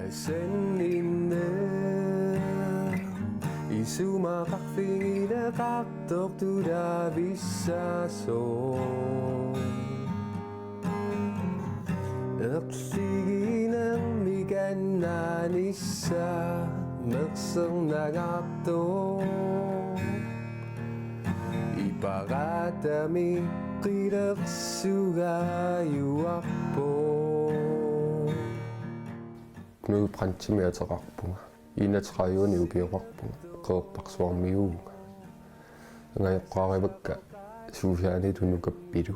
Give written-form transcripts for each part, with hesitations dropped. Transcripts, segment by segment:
esen 있는 이 수막학 핑이나 각덕두다 비싸소 ըක්시기는 미간 난 있어 늑성 나갑도 이빠가땀이 qiraksuga yuaqpo nu prantimeaterarpunga inatrayuani ukiorarpunga qeerparsuarmiuunga ngayaqqaarivakka suusaani tunukappilu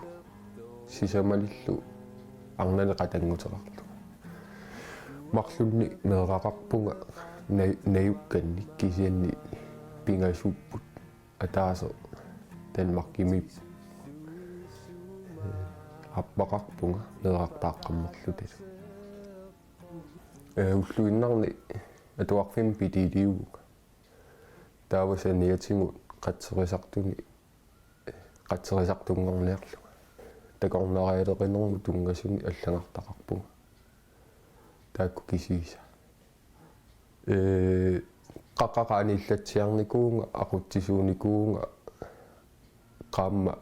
sisamalillu arnane qatanguterarlu marlunni meeraqarpunga nayukkanni kisianni pingasupput ataaso tanmarkimip appaqarpunga meeraqtaaqqammerlutilu уллуиннарни атуарфим питилиуга таавасаниатингут қатсерисартунгорниарлуга такорнариалеринэрму тунгасуни аллагартақарпуга таакку кисииса қаққақааниллатсиарникуунга ақутсисууникуунга qaamma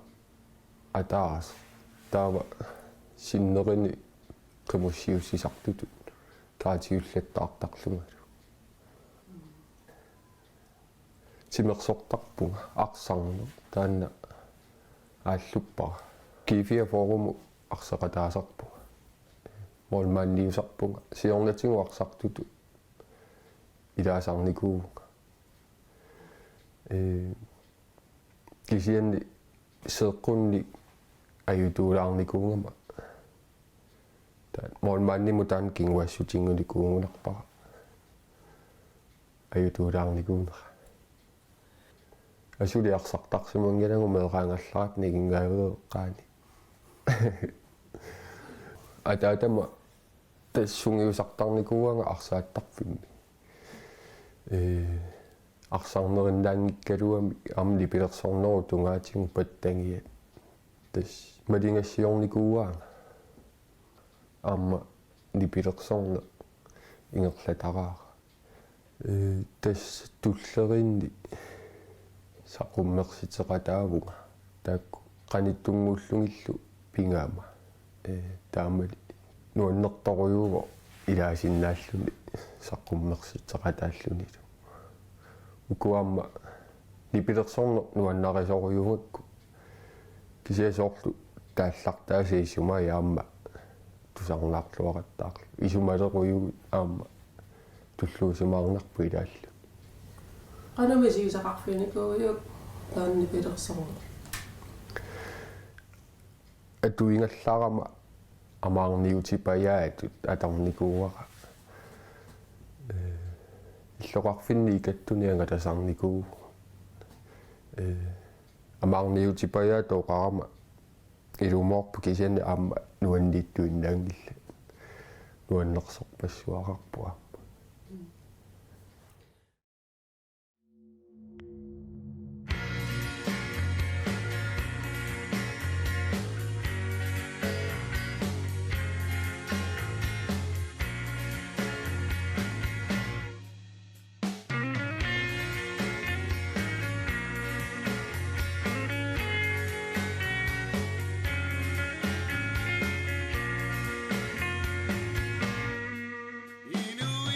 ataaras taava sinnerini qimussiussisartutut kaatiullattaartarlumalu timersortarpunga arsarnu taanna aalluppara kiifia forumu arseqataasarpunga molmaanniusarpunga siornatigu arsartutu ilaasarnikuunga kisianni seeqqunni ayutuulaarnikuungama molmaannimu taan kinguassutinngunikuungunarpara ayutuulaarnikuunera asuliarsartarsimungilangu meeqaangallarat nikingaavieqqaani ataatama tassungiusartarnikuuanga arsaattarfimmi арсарнериннаангиккалуами амли пилерсорнеру тунгаатигу паттангиат тас малингассиорникууаага аама нипилерсорна ингерлатараара тас туллеринни сақуммерситеқатаавуга таакку қаниттунгууллугиллу пингаама таамали нуаннерторуйууго илаасиннааллуни сақуммерситеқатааллунилу ukuamma nipilерсорнер нуаннарисоруйугакку кисиасоорлу тааллартаасиисума яамма тусарнаарлуараттаарлу исумалеруйугу аама туллуусимаарнарпу илааллу qanamasiusaqarfiunikууйук тааннипилерсорнер атуингаллаарама амаарниутипаяатут атарникууара иллоqarfinni икаттунианга тасарникуу амаарниутипаяатоо qarama илумоорпу кисианни аама нуанниттуиннаангилла нуаннерсорпассуақарпуа Inu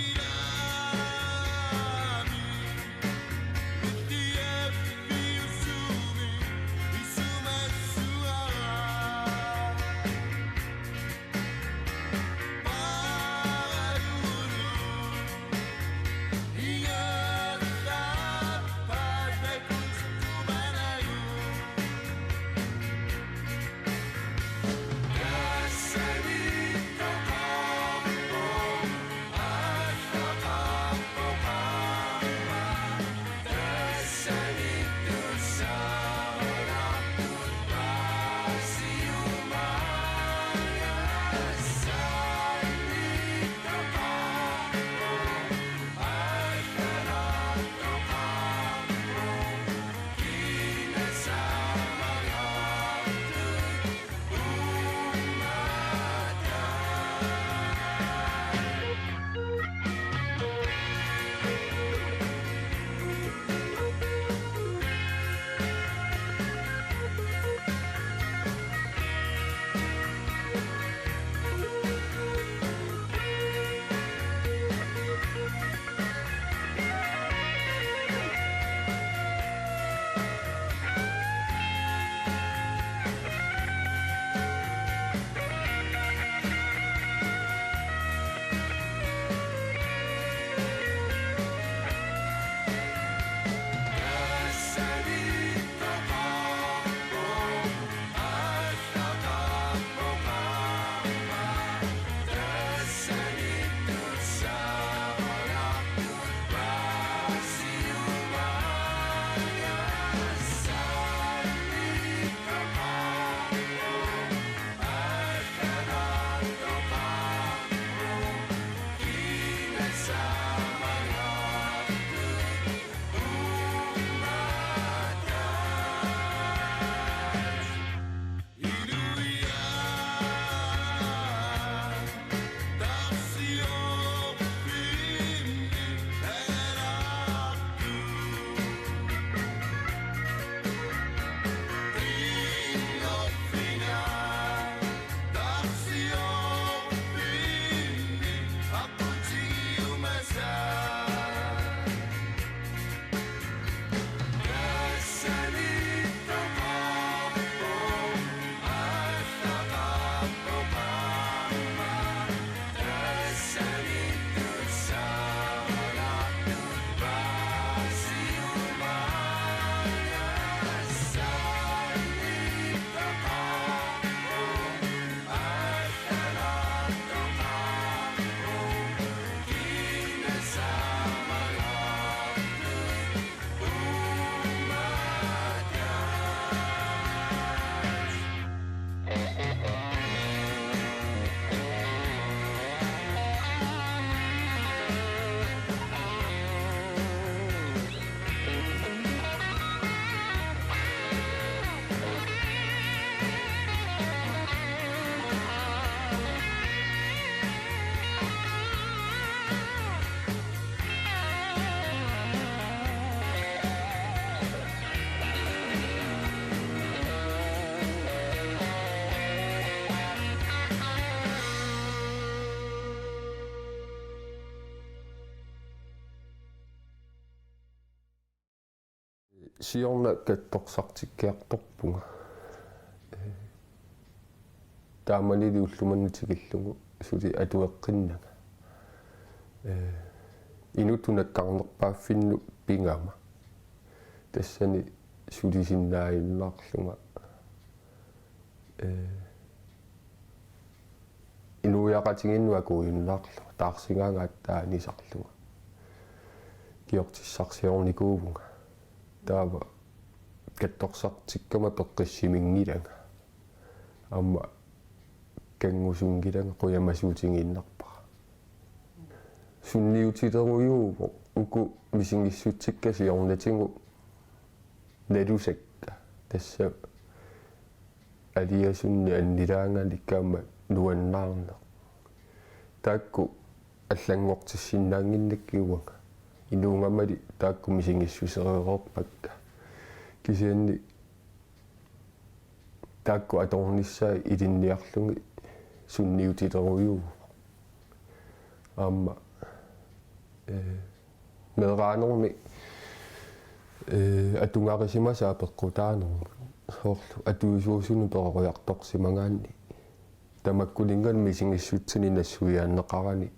siorna kattorsartikkiartorpunga taamanili ullumannitikillugu suli atueqqinnaga inutunakkarnerpaaffinnu pingama tassani sulisinnaayunnaarlunga inuiaqatiginnu akuuyunnaarlu taarsingaangaаттааnisarluga kiortissarsiornikuuvunga taava kattorsartikkama peqqissimingilanga amma kangusungilanga quyamasuutiginnarpara sunniutilerujuuvo uku misingissuttikkasiornatigu nalusakka tassa aliasunni annilaangalikkaama nuannaarneq taakku аллангортиссиннаангиннаккиуага инуунgamali таакку мисингиссусериерерпакка кисианни таакку аторниссаа илинниарлуги сунниутилеруйуу аама мераанерми атунгарисимасаа пеққутаанерми хоорлу атуисуусуну переруйарторсимагаанни тамаккулинган мисингиссутсини нассуиааннеқарани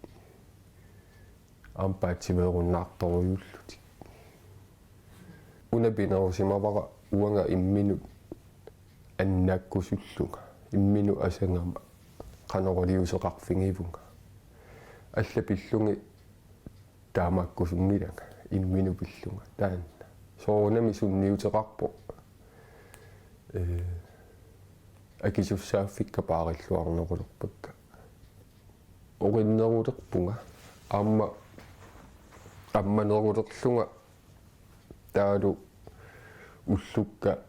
ампаатсимееруннаарторуйуллути унапинерусимавара уанга иммину аннааккусуллуга иммину асангама канерулиусеқарфигивунга аллапиллунги таамааккусунгилага иммину пиллунга таанна соорунами сунниутеқарпо акисуссааффикка паариллуарнерулерпакка ориннерулерпунга амманерулерлунга таалу уллукка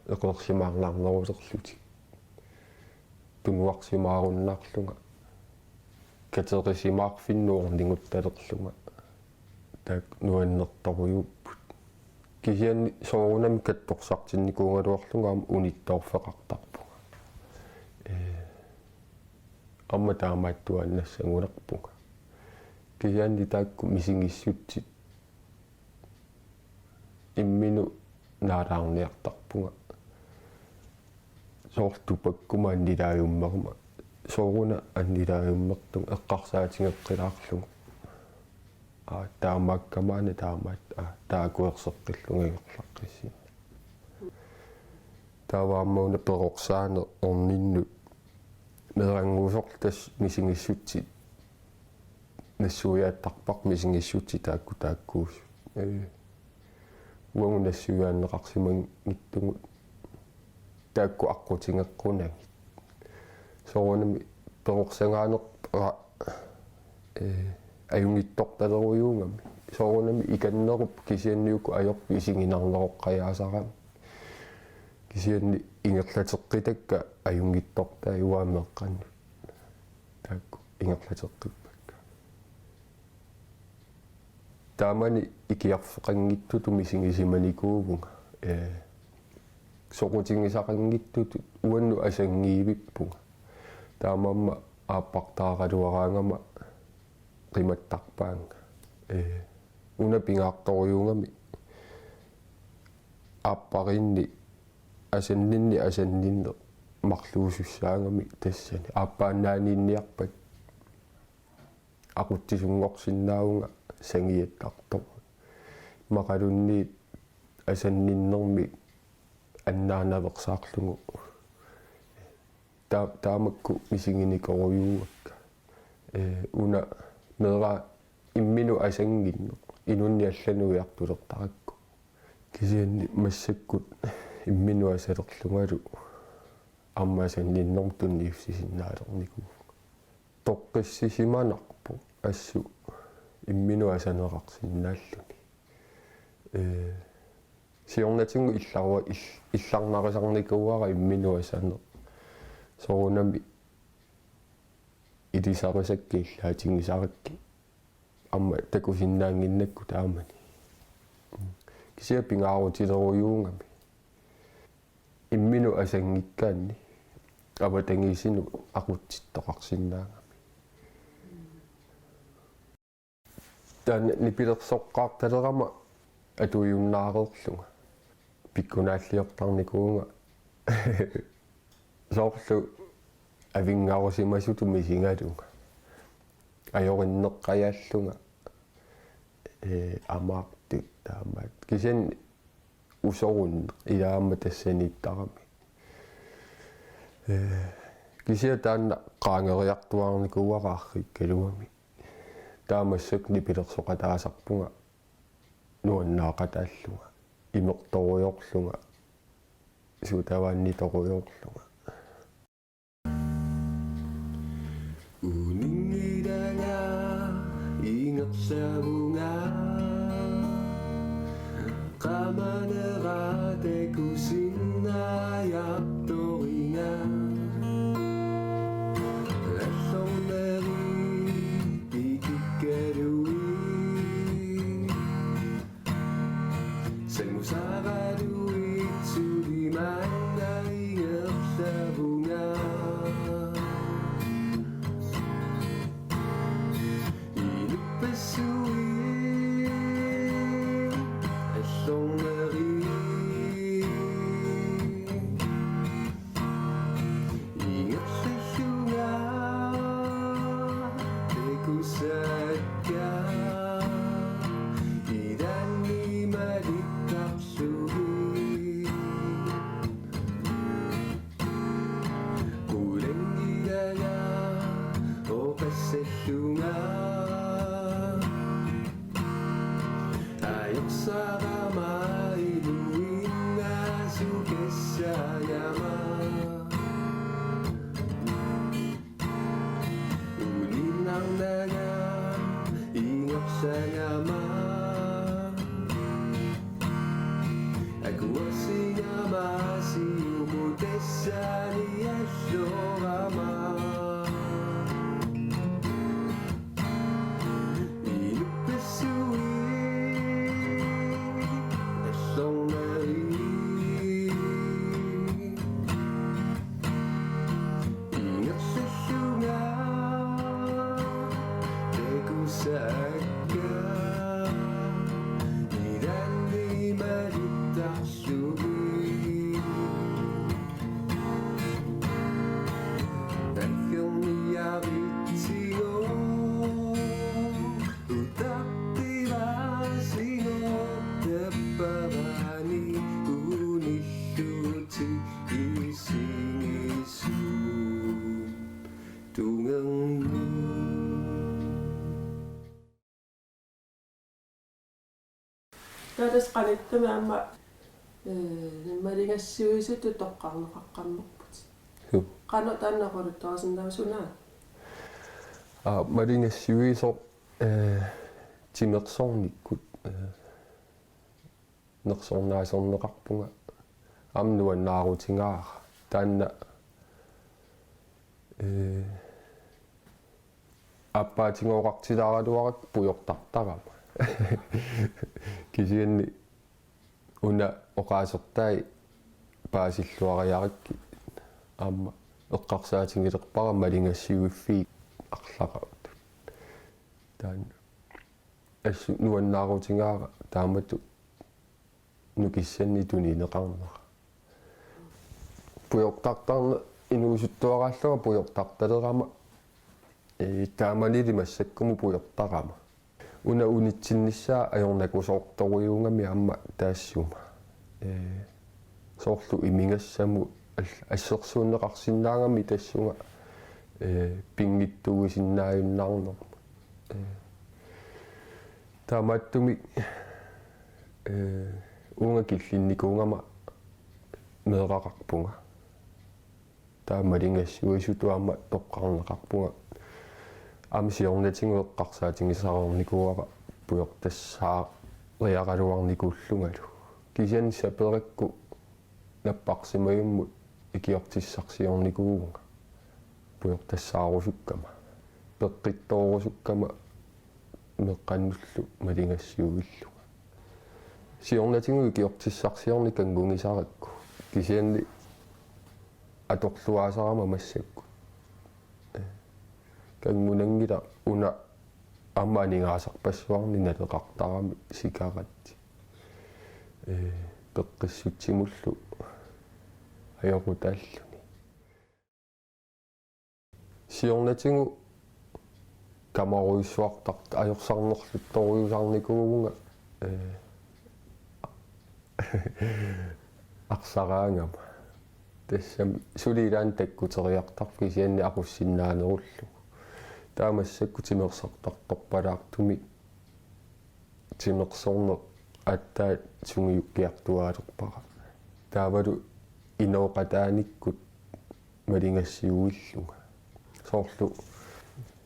эқерсимаарлаарнерулерлути тунгуарсимааруннаарлунга катерисимаарфиннуорнингутталерлунга таак нуаннерторуйуппут кисианни соорунами катторсартинникуунгалуарлунгаама унитторфеқартарпунга амма таамааттуаннассагулерпунга кисианни таакку мисингиссутсит иммину наалаарниартарпунга соортупаккума аннилааюммерма сооруна аннилааюммертун эққарсаатингеққилаарлугу таамааккамаана таамаат таакуерсеққиллунгиорлаққисси таавааммауна перорсаане орнинну мерангуусорлтас мисингиссутсит нассуяаттарпақ мисингиссутси тааккуус уангу нассуяаннеқарсимангиттугу таакку аққутингеққунагит соорунами перорсангаанеқара аюнгитторталеруйуунгами соорунами иканнеруп кисианниуку аёрпи исигинарнероққаяасарами кисианни ингерлатеққитакка аюнгиттортаа юаамеққанну таакку ингерлатеққиппакка таамани икиарфеқангиттуту мисигисиманикуувунга соқутингисақангиттуту уанну асангиивиппунга таамамма ааппартааралуараангама qimаттарпаанга унапингаарторуйунгами ааппаринни асаннинне марлуусуссаангами тассани ааппааннаанинниарпат aquttisuнгорсиннаавунга сангиаттартор мақалунни асанниннерми аннаанавеқсаарлугу таамакку мисигиникоруйууакка уна мера иммину асангинно инунни аллануиартулертаракку кисианни массаккут иммину асалерлунгалу аммасанниннерм тунниуссисиннаалернику тоққиссисиманарпу ассу иммину асанеқарсиннааллуни сиорнатингу илларнарисарникууара иммину асане соорунами илисарисаккииллаатингисаракки амма такусиннаангиннакку таамани кисиа пингаарутилеруйуунгами иммину асангиккаанни аватангисину aqutsiттоқарсиннаангами таана нипилерсоққаарталерама атуйуннаарерлунга pikkunaalliortarnikuunga soorlu avingarusimasut misingalunga ajorinneqqajaallunga amaartu taamaat kisen usorun ilaamma tassaniittarami kisia taanna qaangeriartuarnikuuaqaarrik kaluami taamassuk nipilersoqataasarpunga nuannaaqataallunga imeqtoruyorlunga suutavaannitoruyorlunga uningidanga ingersavunga qamaneraatekusinnaajaqtoringa allorneri ikikkalui sangusaaqaluitsulimaanga ingersavunga Tadas qalittama amma nimmalingassiuisut toqqarneqaqqammerput. Qano taannaqoruttorasinnarusunaa. Malingassiuiso timersornikkut nersornaasorneqarpunga amnuannaarutingaara taanna appaatingoqartilaaraluarak pujortartarama kisianni una oqaasertai paasilluariarikki aamma eqqarsaatingilerpara malingassiuiffiik арлақаут таан ассу нуаннаарутингаара таамату нукиссанни туни неқарнера пуйортартарне инуусуттуарааллага пуйортарталерама тааманили массаккуму пуйортарама уна унитсиннissaa ajornakusоорторуйуунгами аама таассума соорлу имингассаму ассерсууннеқарсинаагами тассунга пингиттугисиннааюннаарнер таамааттуми уунга киллинникуунгама меэқақарпунга таамалингассуисутуама тоққарнеқарпунга амсиорнатингуэққарсаатингисаарникууара пуйортассаа риақалуарникууллунгалу кисиан саперакку наппарсимаюммут икиортиссарсиорникууга пуйортассаарусуккама пеққитторусуккама меққаннуллу малингассиугиллуга сиорнатингу икиортиссарсиорни кангунгисаракку кисианни аторлуаасарама массакку кангунангила уна аммаанигаасарпассуарни налеқартарами сикаратти peqqissutsimullu ajorutaalluni siornatigu kamaruissuartart ajorsarnerluttoriusarnikuugunga арсараангама тассам сулилаан таккутериартарфи сианни aqussinnaanеруллу таамассакку тимерсартарторпалаартуми тимерсорнер аттаа сунгиуккиартуаалерпара таавалу инооqataaниккут малингассиуиллунга соорлу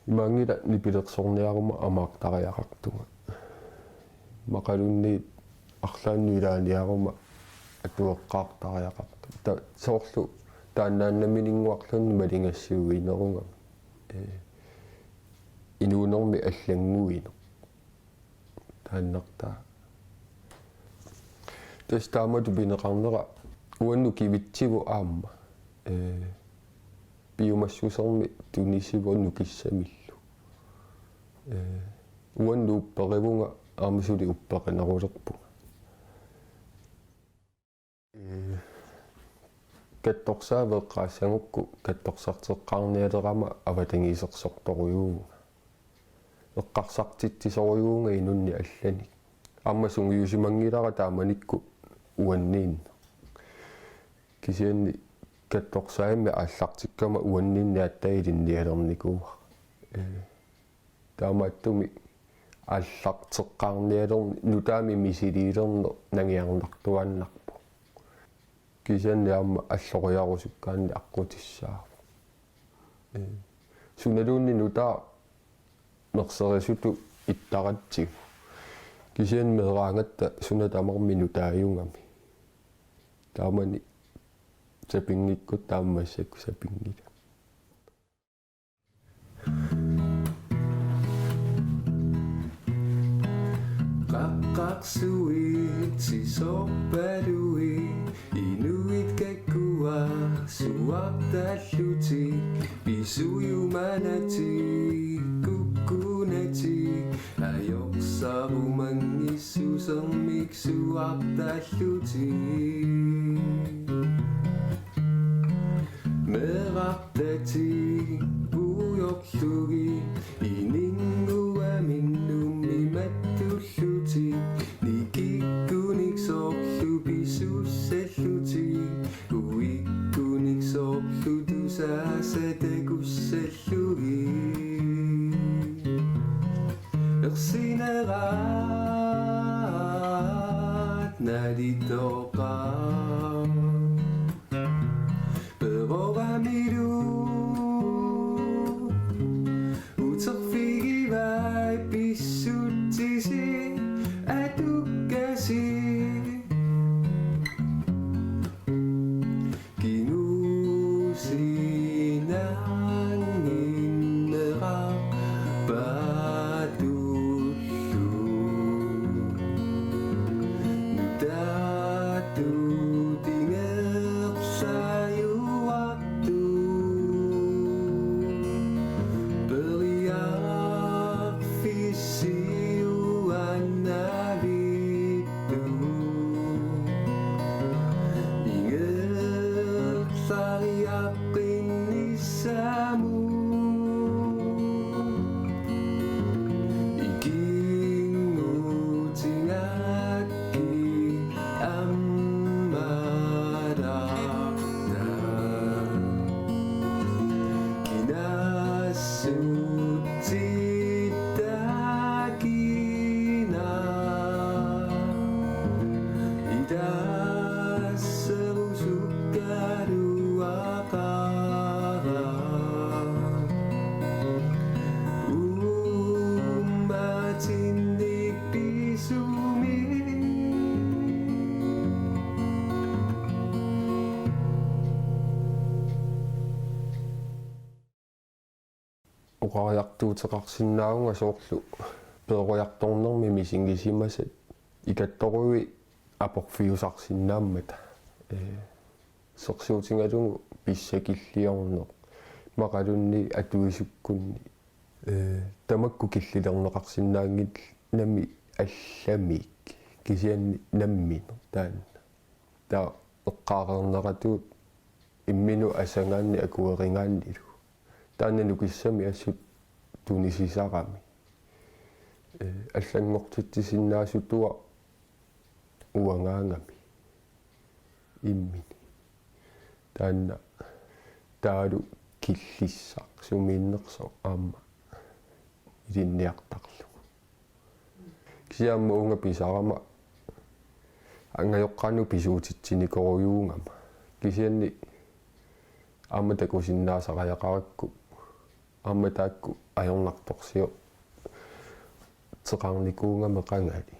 имангила нипилерсорниарума амаартариақартуга мақалунни арлааннуилааниарума атуэққаартариақарту та соорлу тааннааннаминингуарлунни малингассиуинерунга инуунерми аллангуино тааннартаа тэс таамату бинеқарнера уанну кивитсигу аама биомассусерми тунисивуанну киссамиллу уанну упперивунга аамасули уппеқинерулерпу катторсаавеққаассангукку катторсартеққарниалерама аватангисерсорторуйуу эққарсартитсисоруйуунга инунни аллани аамасунгиусимангилара тааманикку уанниин кисианни катторсаами ааллартиккама уанниинни аттаилинниалерникууа таамааттуми ааллартеққарниалерни нутаами мисилиилернер нагиарнартуааннарпу кисианни аама аллориарусуккаанни аққутиссаа суналуунни нутаа мерсерисуту иттаратсигу кисиан мераангатта сунатамерми нутааюнгами таамани сапингиккут таамассакку сапингила Qaqsuit sisorpalui inuit kakkua suartalluti pisuyumanati kukkunati ajorsarumangissusermik suartalluti merartati pujorlugi ininguaminnummi mattulluti nikikkunik sorlu pisussalluti uikkunik sorlu tusaasatekussallugi ersineraat naditoqaa peroramilu uterfigivai pissuttisi atukkasi kinusinanginnera patullu nutatu tingersayuaktu beriak fisiuannavitu ingersariaqinnissamu ikingutingakki ammaraqna kinassuttitakina idasserusukkaruaqara ummatinnik pisumi уqariartuuteqarsinnaarunga soorlu peerujartornermi misingisimasat ikattoruи апорфиусарсиннааммата сорсуутингалугу писсакиллиорнеқ мақалунни атуисуккунни тамакку киллилернеқарсинаангит нами алламик кисианни наммино таанна та эққаақернератуут иммину асангаанни акуерингааннилу тааннану киссами ассут тунисисарами аллангортитсиннаасутуа уангаангами иммини таанна таалу киллиссақ сумииннерсо аама илинниартарлугу кисиамма унга писарама ангайоққану писуутитсиникоруйуунгама кисианни аама такусиннаасақаяқаракку аама таакку ajornartorsiu теқарникуунгама қангали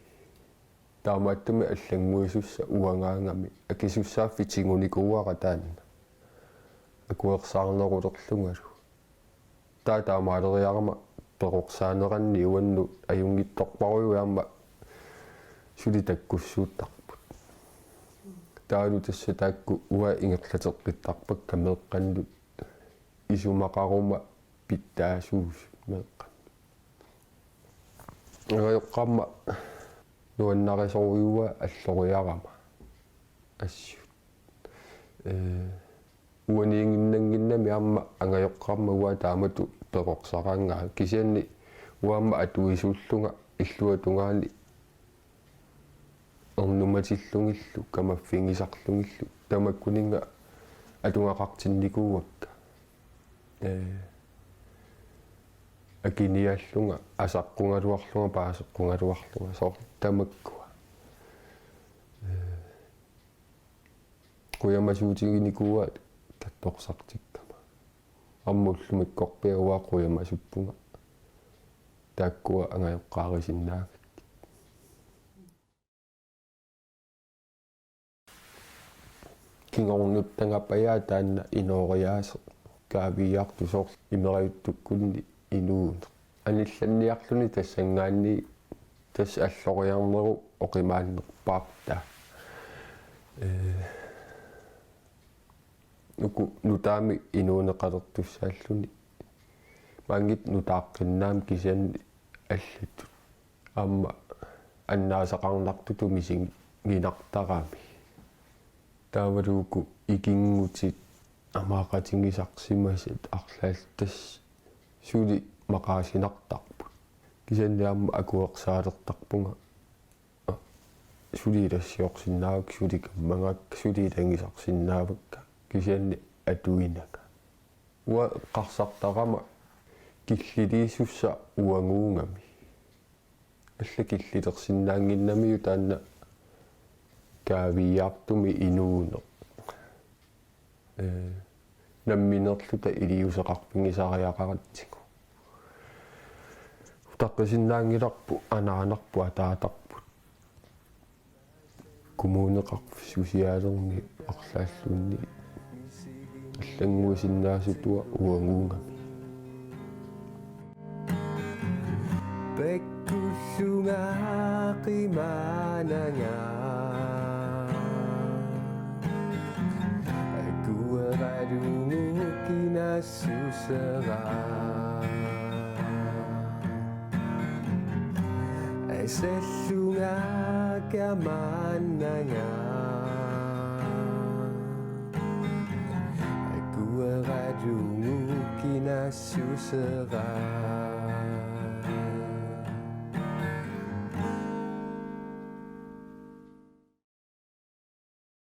таамааттуми аллангуисусса уангаангами акисуссааффитингуникууара таанна акуерсаарнерулерлунгалу таамаалериарама перорсаанеранни уанну аюнгитторпаруйуаама сули таккуссууттарпут таалу тасса таакку уа ингерлатеққиттарпак камеэққаннут исумақарума питтаасуус меэққан агайоққамма нуаннарисоруйуа аллориарама ассут уаниингиннангиннами аама агайоққарма уа таамату перорсараангаа кисианни уаама атуисууллунга иллуатунгаани орнуматиллунгиллу камаффингисарлунгиллу тамаккунинга атунгақартинникуугакка акиниаллунга асаққунгалуарлунга паасеққунгалуарлунга соор тамаккуа куямасуутигиникууаат катторсартиккама аммуллумиккорпиауаа куямасуппунга тааккуа ангайоққаарисиннаага кингорнуттангаппаяа таанна инориаасе каавиарту соор имериуттуккунни инуун анилланниарлуни тассангаанни тас аллориарнеру оқимааннерпаарта нуку нутаами инуунеқалертуссааллуни мангит нутааққиннаам кисианни аллаттут аама аннаасақарнартуту мисин гинартараами таавалууку икингутит амаақатингисарсимасат арлаалтас сули мақаасинартарпут кисанниаама акуерсаалертарпунга сули тассиорсиннаавак сули каммагак сули тангисарсиннаавакка кисианни атуинага уа қарсартарама киллилииссусса уангуунгами алла киллилерсиннаангиннамиу таанна каавиартуми инуунер намминерлута илиусеқарпингисариақаратсигу таққисиннаангиларпу анаанарпу атаатарпут коммунеқарф сусиалерни арлааллуунни аллангуисиннаасутуа уангуунгами Pekkullungaqimaananga akueralungukinassusera aisallungaqamananga akueralungukinassusera